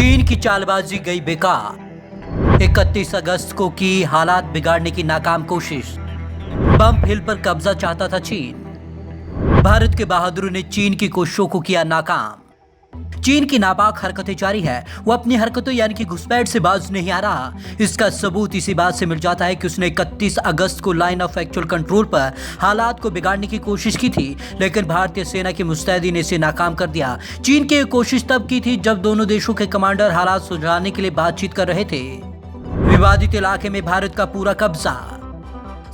चीन की चालबाजी गई बेकार। 31 अगस्त को की हालात बिगाड़ने की नाकाम कोशिश। बम हिल पर कब्जा चाहता था चीन। भारत के बहादुरों ने चीन की कोशिशों को किया नाकाम। चीन की नापाक हरकतें जारी है। वो अपनी हरकतों यानी कि घुसपैठ से बाज नहीं आ रहा। इसका सबूत इसी बात से मिल जाता है कि उसने 31 अगस्त को लाइन ऑफ एक्चुअल कंट्रोल पर हालात को बिगाड़ने की कोशिश की थी, लेकिन भारतीय सेना की मुस्तैदी ने इसे नाकाम कर दिया। चीन की कोशिश तब की थी जब दोनों देशों के कमांडर हालात सुलझाने के लिए बातचीत कर रहे थे। विवादित इलाके में भारत का पूरा कब्जा।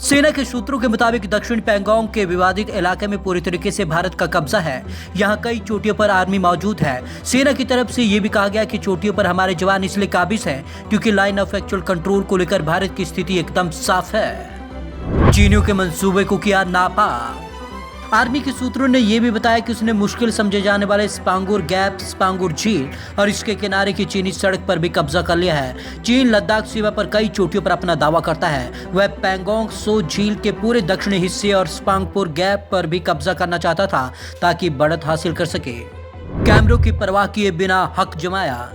सेना के सूत्रों के मुताबिक दक्षिण पैंगोंग के विवादित इलाके में पूरी तरीके से भारत का कब्जा है। यहाँ कई चोटियों पर आर्मी मौजूद है। सेना की तरफ से यह भी कहा गया कि चोटियों पर हमारे जवान इसलिए काबिज हैं क्योंकि लाइन ऑफ एक्चुअल कंट्रोल को लेकर भारत की स्थिति एकदम साफ है। चीनियों के मंसूबे को किया नापाक। आर्मी के सूत्रों ने यह भी बताया कि उसने मुश्किल समझे जाने वाले स्पांगुर गैप, स्पांगुर झील और इसके किनारे की चीनी सड़क पर भी कब्जा कर लिया है। चीन लद्दाख सीमा पर कई चोटियों पर अपना दावा करता है। वह पैंगोंग सो झील के पूरे दक्षिणी हिस्से और स्पांगपुर गैप पर भी कब्जा करना चाहता था ताकि बढ़त हासिल कर सके। कैमरों की परवाह किए बिना हक जमाया।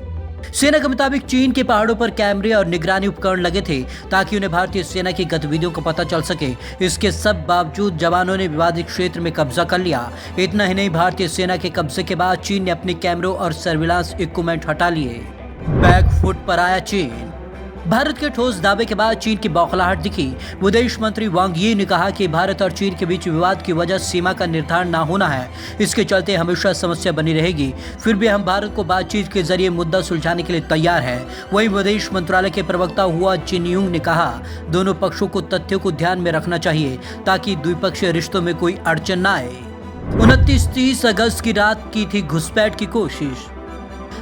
सेना के मुताबिक चीन के पहाड़ों पर कैमरे और निगरानी उपकरण लगे थे ताकि उन्हें भारतीय सेना की गतिविधियों को पता चल सके। इसके सब बावजूद जवानों ने विवादित क्षेत्र में कब्जा कर लिया। इतना ही नहीं, भारतीय सेना के कब्जे के बाद चीन ने अपने कैमरों और सर्विलांस इक्विपमेंट हटा लिए। बैकफुट पर आया चीन। भारत के ठोस दावे के बाद चीन की बौखलाहट दिखी। विदेश मंत्री वांग यी ने कहा कि भारत और चीन के बीच विवाद की वजह सीमा का निर्धारण न होना है। इसके चलते हमेशा समस्या बनी रहेगी। फिर भी हम भारत को बातचीत के जरिए मुद्दा सुलझाने के लिए तैयार हैं। वहीं विदेश मंत्रालय के प्रवक्ता हुआ जिनयुंग ने कहा, दोनों पक्षों को तथ्यों को ध्यान में रखना चाहिए ताकि द्विपक्षीय रिश्तों में कोई अड़चन न आए। 29-30 अगस्त की रात की थी घुसपैठ की कोशिश।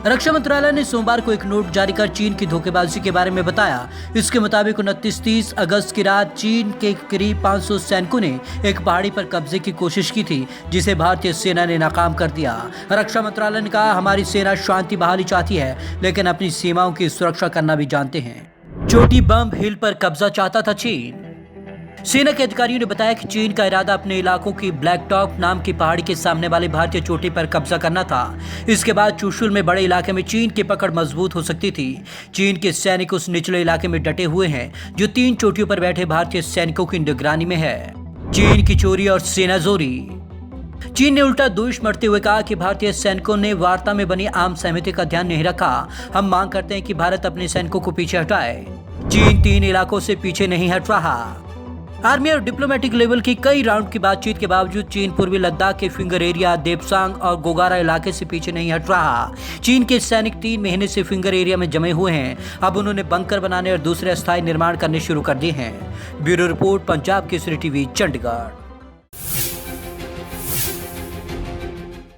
रक्षा मंत्रालय ने सोमवार को एक नोट जारी कर चीन की धोखेबाजी के बारे में बताया। इसके मुताबिक 29-30 अगस्त की रात चीन के करीब 500 सैनिकों ने एक पहाड़ी पर कब्जे की कोशिश की थी, जिसे भारतीय सेना ने नाकाम कर दिया। रक्षा मंत्रालय ने कहा, हमारी सेना शांति बहाली चाहती है, लेकिन अपनी सीमाओं की सुरक्षा करना भी जानते हैं। चोटी बम हिल पर कब्जा चाहता था चीन। सेना के अधिकारियों ने बताया कि चीन का इरादा अपने इलाकों की ब्लैक टॉप नाम की पहाड़ी के सामने वाली भारतीय चोटी पर कब्जा करना था। इसके बाद चुशुल में बड़े इलाके में चीन की पकड़ मजबूत हो सकती थी। चीन के सैनिक उस निचले इलाके में डटे हुए हैं जो 3 चोटियों पर बैठे भारतीय सैनिकों की निगरानी में है। चीन की चोरी और सेना जोरी। चीन ने उल्टा दोष मरते हुए कहा कि भारतीय सैनिकों ने वार्ता में बनी आम सहमति का ध्यान नहीं रखा। हम मांग करते हैं कि भारत अपने सैनिकों को पीछे हटाए। चीन 3 इलाकों से पीछे नहीं हट रहा। आर्मी और डिप्लोमेटिक लेवल की कई राउंड की बातचीत के बावजूद चीन पूर्वी लद्दाख के फिंगर एरिया, देपसांग और गोगारा इलाके से पीछे नहीं हट रहा। चीन के सैनिक 3 महीने से फिंगर एरिया में जमे हुए हैं। अब उन्होंने बंकर बनाने और दूसरे अस्थायी निर्माण करने शुरू कर दिए हैं। Bureau report, Punjab Kesari TV, Chandigarh.